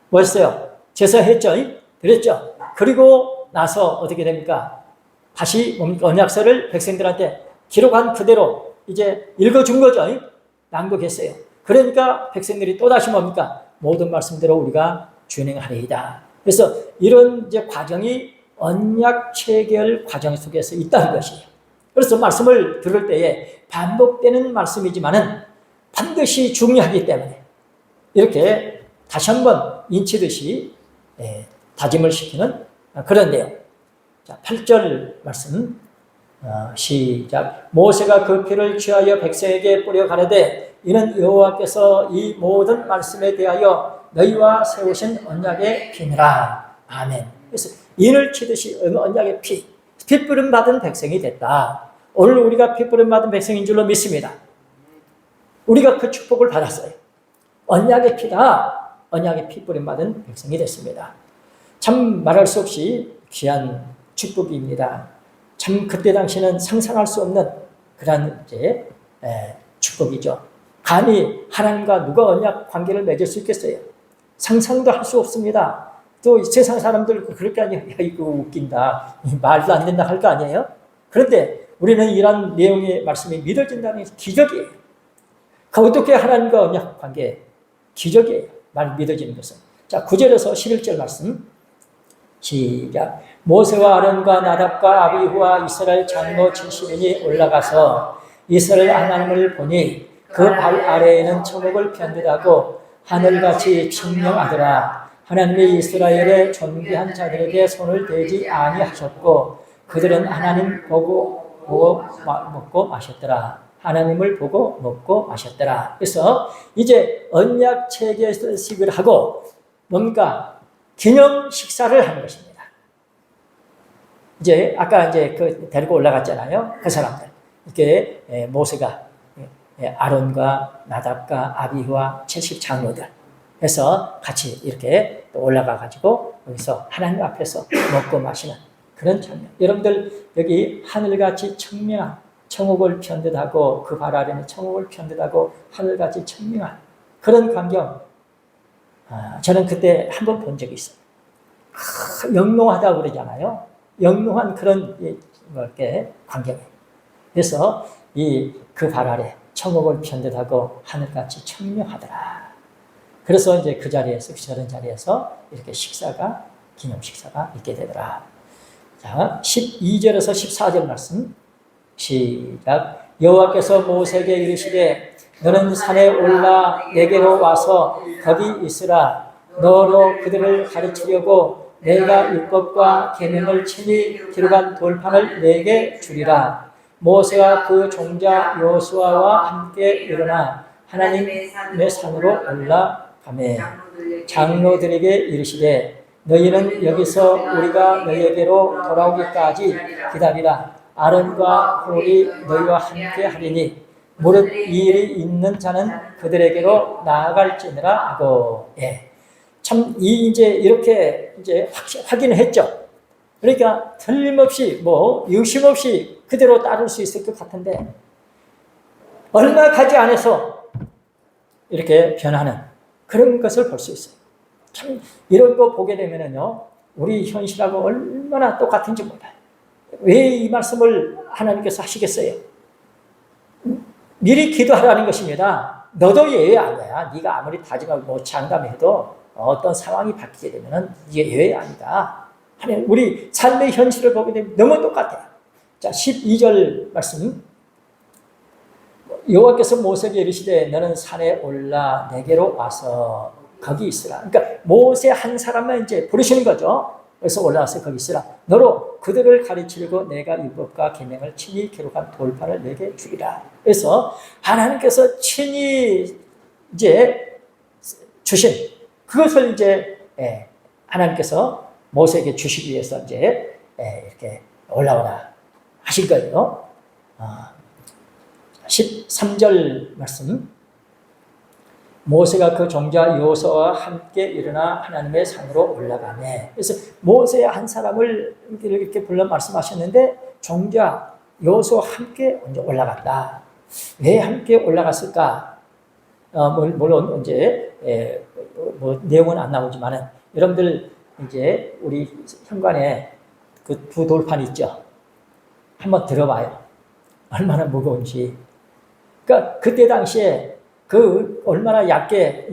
뭐 했어요? 제사했죠. 그랬죠. 그리고 나서 어떻게 됩니까? 다시 뭡니까? 언약서를 백성들한테 기록한 그대로 이제 읽어준 거죠. 낭독했어요. 그러니까 백성들이 또다시 뭡니까? 모든 말씀대로 우리가 준행하리이다. 그래서 이런 이제 과정이 언약 체결 과정 속에서 있다는 것이에요. 그래서 말씀을 들을 때에 반복되는 말씀이지만은 반드시 중요하기 때문에 이렇게 다시 한번 인치듯이 다짐을 시키는 그런 내용. 자, 8절 말씀 시작. 모세가 그 피를 취하여 백성에게 뿌려 가르되 이는 여호와께서 이 모든 말씀에 대하여 너희와 세우신 언약의 피니라. 아멘. 그래서 인을 치듯이 언약의 피 뿌림 받은 백성이 됐다. 오늘 우리가 피 뿌림 받은 백성인 줄로 믿습니다. 우리가 그 축복을 받았어요. 언약의 피다. 언약의 피 뿌림 받은 백성이 됐습니다. 참 말할 수 없이 귀한 축복입니다. 참 그때 당시는 상상할 수 없는 그런 이제 축복이죠. 감히 하나님과 누가 언약 관계를 맺을 수 있겠어요? 상상도 할 수 없습니다. 또 세상 사람들 그렇게 하니 야 이거 웃긴다, 말도 안 된다 할 거 아니에요? 그런데 우리는 이런 내용의 말씀이 믿어진다는 게 기적이에요. 그 어떻게 하나님과 언약 관계 기적이에요. 말 믿어지는 것은. 자, 9절에서 11절 말씀 시작. 모세와 아론과 나답과 아비후와 이스라엘 장로 70인이 올라가서 이스라엘 하나님을 보니 그 발 아래에는 천국을 편듯하고 하늘같이 청명하더라. 하나님이 이스라엘의 존귀한 자들에게 손을 대지 아니하셨고 그들은 하나님 보고 먹고 마셨더라. 하나님을 보고 먹고 마셨더라. 그래서 이제 언약 체결식을 하고 뭡니까? 기념 식사를 하는 것입니다. 이제 아까 이제 그 데리고 올라갔잖아요. 그 사람들. 이렇게 모세가 아론과 나답과 아비후와 70 장로들 해서 같이 이렇게 올라가 가지고 여기서 하나님 앞에서 먹고 마시는 그런 장면. 여러분들 여기 하늘같이 청명한 천국을 편듯하고 그 발 아래는 천국을 편듯하고 하늘같이 청명한 그런 광경. 저는 그때 한 번 본 적이 있어요. 영롱하다고 그러잖아요. 영롱한 그런 이렇게 광경이에요. 그래서 이 그 발 아래 천국을 편듯하고 하늘같이 청명하더라. 그래서 이제 그 자리에서 저런 자리에서 이렇게 식사가 기념 식사가 있게 되더라. 자, 12절에서 14절 말씀 시작. 여호와께서 모세에게 이르시되 너는 산에 올라 내게로 와서 거기 있으라. 너로 그들을 가르치려고 내가 율법과 계명을 친히 기록한 돌판을 내게 주리라. 모세가 그 종자 여호수아와 함께 일어나 하나님의 산으로 올라가매 장로들에게 이르시되 너희는 여기서 우리가 너희에게로 돌아오기까지 기다리라. 아론과 홀이 너희와 함께 하리니 무릇 이 일이 있는 자는 그들에게로 나아갈지니라 하고. 예. 참, 이제 이렇게 이제 확인을 했죠. 그러니까 틀림없이 의심 없이 그대로 따를 수 있을 것 같은데 얼마 가지 않아서 이렇게 변하는 그런 것을 볼 수 있어요. 참 이런 거 보게 되면은요, 우리 현실하고 얼마나 똑같은지 몰라요. 왜 이 말씀을 하나님께서 하시겠어요? 미리 기도하라는 것입니다. 너도 예외 아니야. 네가 아무리 다짐하고 장담해도 어떤 상황이 바뀌게 되면은 이게 예외 아니다. 하나님, 우리 삶의 현실을 보게 되면 너무 똑같아요. 자, 12절 말씀. 여호와께서 모세에게 이르시되 너는 산에 올라 내게로 와서 거기 있으라. 그러니까 모세 한 사람만 이제 부르시는 거죠. 그래서 올라와서 거기 있으라. 너로 그들을 가르치려고 내가 율법과 계명을 친히 기록한 돌판을 내게 주리라. 그래서 하나님께서 친히 이제 주신 그것을 이제 하나님께서 모세에게 주시기 위해서 이제 이렇게 올라오라 하신 거예요. 13절 말씀. 모세가 그 종자 여호수아와 함께 일어나 하나님의 산으로 올라가네. 그래서 모세 한 사람을 이렇게 불러 말씀하셨는데 종자 여호수아와 함께 먼저 올라갔다. 왜 함께 올라갔을까? 물론 이제 내용은 안 나오지만은 여러분들 이제 우리 현관에 그 두 돌판 있죠. 한번 들어봐요. 얼마나 무거운지. 그러니까 그때 당시에 그 얼마나 얇게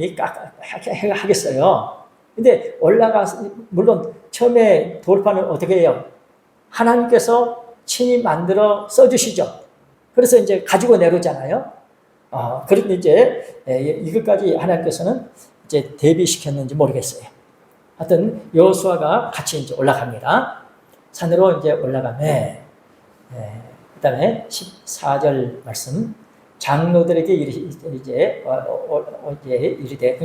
하겠어요. 근데 올라가서 물론 처음에 돌판을 어떻게 해요? 하나님께서 친히 만들어 써주시죠. 그래서 이제 가지고 내려오잖아요. 그런데 이제 이것까지 하나님께서는 이제 대비시켰는지 모르겠어요. 하여튼 여호수아가 같이 이제 올라갑니다. 산으로 이제 올라가면 그다음에 14절 말씀. 장로들에게 이제 이르되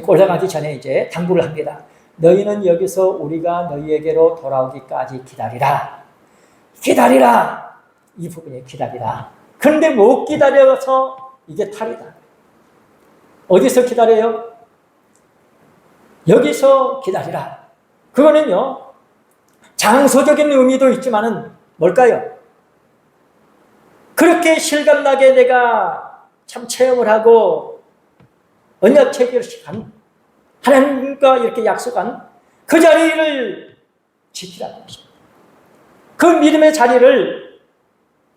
올라가기 전에 이제 당부를 합니다. 너희는 여기서 우리가 너희에게로 돌아오기까지 기다리라. 기다리라. 이 부분에 기다리라. 그런데 못 기다려서 이게 탈이다. 어디서 기다려요? 여기서 기다리라. 그거는요, 장소적인 의미도 있지만은 뭘까요? 그렇게 실감나게 내가 참 체험을 하고 언약 체결을 한 하나님과 이렇게 약속한 그 자리를 지키라는 것입니다. 그 믿음의 자리를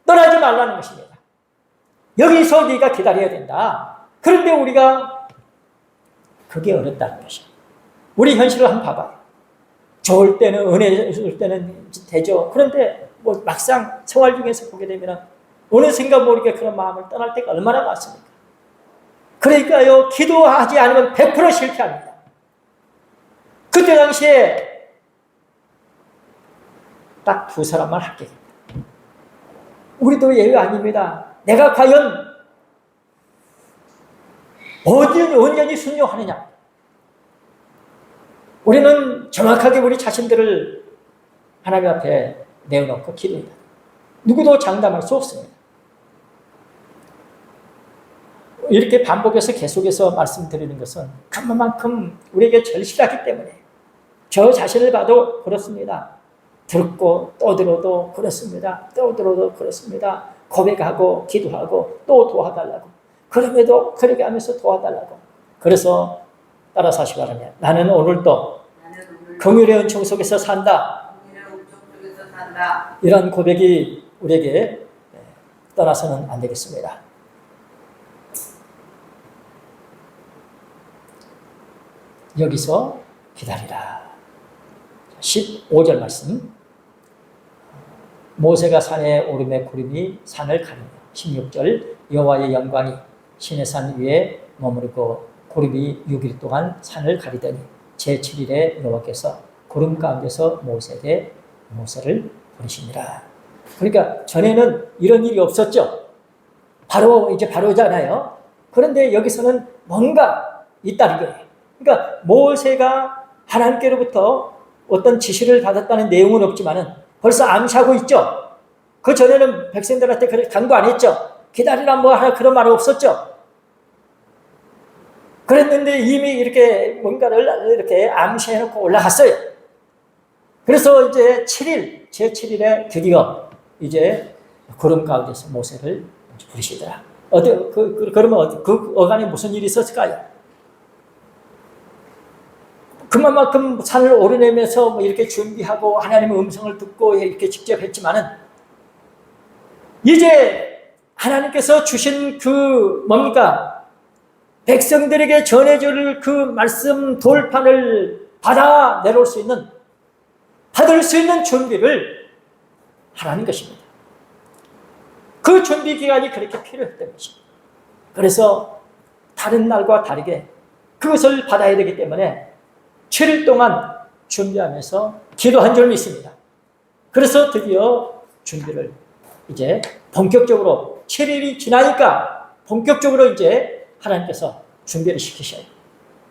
떠나지 말라는 것입니다. 여기서 네가 기다려야 된다. 그런데 우리가 그게 어렵다는 것입니다. 우리 현실을 한번 봐봐요. 좋을 때는 은혜 있을 때는 되죠. 그런데 막상 생활 중에서 보게 되면 어느 생각 모르게 그런 마음을 떠날 때가 얼마나 많습니까? 그러니까요, 기도하지 않으면 100% 실패합니다. 그때 당시에 딱 두 사람만 합격입니다. 우리도 예외 아닙니다. 내가 과연 온전히 순종하느냐? 우리는 정확하게 우리 자신들을 하나님 앞에 내어놓고 기도합니다. 누구도 장담할 수 없습니다. 이렇게 반복해서 계속해서 말씀드리는 것은 그만큼 우리에게 절실하기 때문에 저 자신을 봐도 그렇습니다. 듣고 또 들어도 그렇습니다. 또 들어도 그렇습니다. 고백하고 기도하고 또 도와달라고. 그럼에도 그렇게 하면서 도와달라고. 그래서 따라서 하시기 바랍니다. 나는 오늘도 긍휼의 은총 속에서 산다. 이런 고백이 우리에게 떠나서는 안 되겠습니다. 여기서 기다리라. 15절 말씀. 모세가 산에 오르매 구름이 산을 가리며 16절 여호와의 영광이 시내 산 위에 머무르고 구름이 6일 동안 산을 가리더니 제7일에 여호와께서 구름 가운데서 모세에게 모세를 부르시니라. 그러니까 전에는 이런 일이 없었죠. 바로잖아요. 그런데 여기서는 뭔가 있다는 거예요. 그러니까 모세가 하나님께로부터 어떤 지시를 받았다는 내용은 없지만은 벌써 암시하고 있죠. 그 전에는 백성들한테 그렇게 강도 안 했죠. 기다리라 뭐 하나 그런 말 없었죠. 그랬는데 이미 이렇게 뭔가를 이렇게 암시해놓고 올라갔어요. 그래서 이제 7일, 제7일에 드디어 이제 구름 가운데서 모세를 부르시더라. 그러면 그 어간에 무슨 일이 있었을까요? 그만큼 산을 오르내면서 뭐 이렇게 준비하고 하나님의 음성을 듣고 이렇게 직접 했지만은 이제 하나님께서 주신 그 뭡니까? 백성들에게 전해줄 그 말씀 돌판을 받아 내려올 수 있는, 받을 수 있는 준비를 하라는 것입니다. 그 준비 기간이 그렇게 필요했던 것입니다. 그래서 다른 날과 다르게 그것을 받아야 되기 때문에 7일 동안 준비하면서 기도한 줄 믿습니다. 그래서 드디어 준비를 이제 본격적으로 7일이 지나니까 본격적으로 이제 하나님께서 준비를 시키셔요.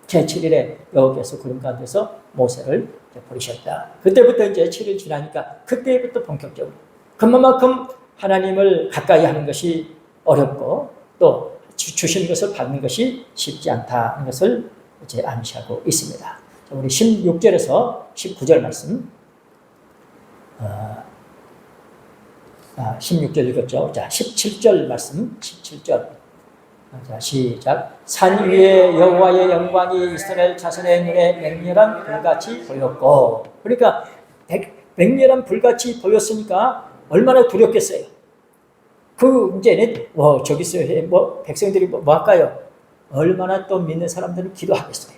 제7일에 여호와께서 구름 가운데서 모세를 부르셨다. 그때부터 이제 7일 지나니까 그때부터 본격적으로 그만큼 하나님을 가까이 하는 것이 어렵고 또 주시는 것을 받는 것이 쉽지 않다는 것을 이제 암시하고 있습니다. 우리 16절에서 19절 말씀 16절 읽었죠. 자, 17절 말씀 17절 자, 시작. 산 위에 여호와의 영광이 이스라엘 자손의 눈에 맹렬한 불같이 보였고, 그러니까 맹렬한 불같이 보였으니까 얼마나 두렵겠어요. 그 이제는 저기서 뭐 백성들이 뭐 할까요? 얼마나 또 믿는 사람들은 기도하겠어요.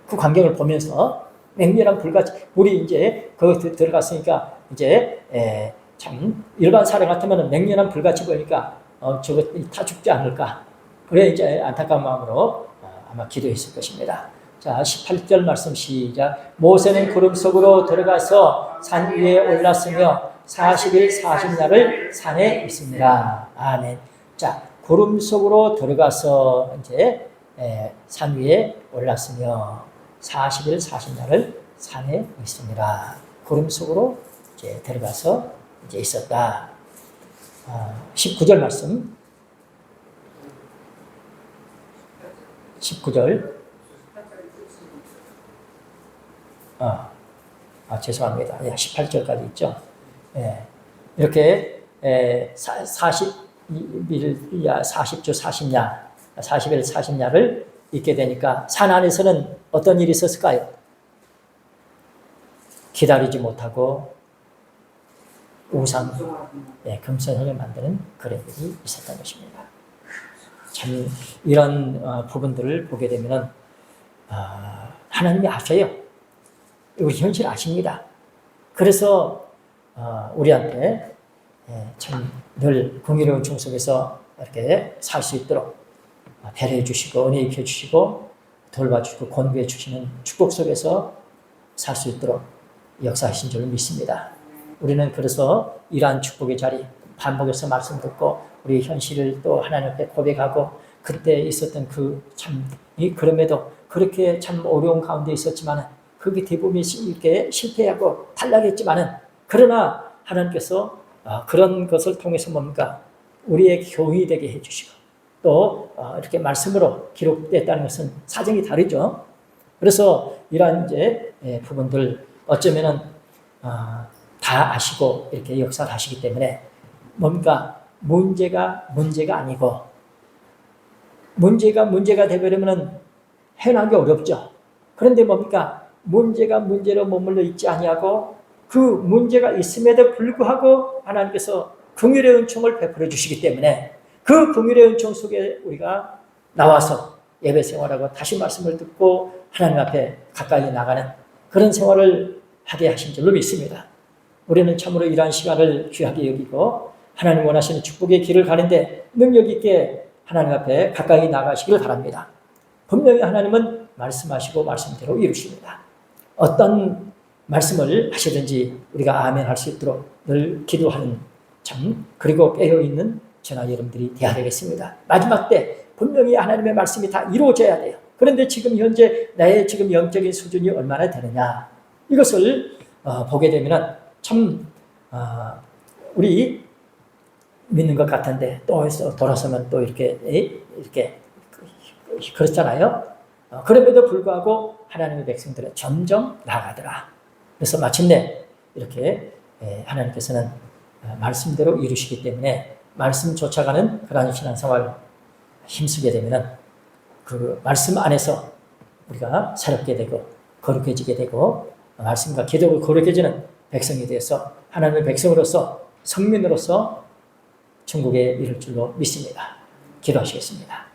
그 광경을 보면서 맹렬한 불같이, 우리 이제 거기 들어갔으니까 이제 참 일반 사람 같으면 맹렬한 불같이 보니까 저거 타 죽지 않을까. 그래 이제 안타까운 마음으로 아마 기도했을 것입니다. 자, 18절 말씀 시작. 모세는 구름 속으로 들어가서 산 위에 올랐으며 40일 40날을 산에 있습니다. 아멘. 자, 구름 속으로 들어가서 이제 산 위에 올랐으며 40일 40날을 산에 있습니다. 구름 속으로 이제 들어가서 이제 있었다. 19절 말씀. 19절. 죄송합니다. 18절까지 있죠. 이렇게 40일, 40주 40야, 40일 40야를 있게 되니까 산 안에서는 어떤 일이 있었을까요? 기다리지 못하고 우상, 금선을 만드는 그런 일이 있었던 것입니다. 참 이런 부분들을 보게 되면 하나님이 아셔요. 우리 현실 아십니다. 그래서 우리한테 참 늘 공의로운 중 속에서 이렇게 살 수 있도록 배려해 주시고 은혜 입혀 주시고 돌봐주시고 권고해 주시는 축복 속에서 살 수 있도록 역사하신 줄 믿습니다. 우리는 그래서 이러한 축복의 자리 반복해서 말씀 듣고 우리 현실을 또 하나님 앞에 고백하고 그때 있었던 그럼에도 그렇게 참 어려운 가운데 있었지만은 그게 대부분 이렇게 실패하고 탈락했지만은 그러나 하나님께서 그런 것을 통해서 뭡니까? 우리의 교훈이 되게 해주시고 또 이렇게 말씀으로 기록됐다는 것은 사정이 다르죠. 그래서 이러한 이제 부분들 어쩌면은 다 아시고 이렇게 역사를 하시기 때문에 뭡니까? 문제가 아니고 문제가 되버리면은 해나기 어렵죠. 그런데 뭡니까? 문제가 문제로 머물러 있지 아니하고 그 문제가 있음에도 불구하고 하나님께서 긍휼의 은총을 베풀어 주시기 때문에 그 긍휼의 은총 속에 우리가 나와서 예배 생활하고 다시 말씀을 듣고 하나님 앞에 가까이 나가는 그런 생활을 하게 하신 줄로 믿습니다. 우리는 참으로 이러한 시간을 귀하게 여기고 하나님 원하시는 축복의 길을 가는데 능력 있게 하나님 앞에 가까이 나가시길 바랍니다. 분명히 하나님은 말씀하시고 말씀대로 이루십니다. 어떤 말씀을 하시든지 우리가 아멘 할 수 있도록 늘 기도하는 그리고 깨어있는 저나 여러분들이 되어야 되겠습니다. 마지막 때 분명히 하나님의 말씀이 다 이루어져야 돼요. 그런데 지금 현재 나의 지금 영적인 수준이 얼마나 되느냐? 이것을 보게 되면 참 우리 믿는 것 같은데 또 돌아서면 또 이렇게 그렇잖아요. 그럼에도 불구하고 하나님의 백성들은 점점 나아가더라. 그래서 마침내 이렇게 하나님께서는 말씀대로 이루시기 때문에 말씀 쫓아가는 그러한 신앙생활 힘쓰게 되면 그 말씀 안에서 우리가 새롭게 되고 거룩해지게 되고 말씀과 기도로 거룩해지는 백성이 되어서 하나님의 백성으로서 성민으로서 천국에 이를 줄로 믿습니다. 기도하시겠습니다.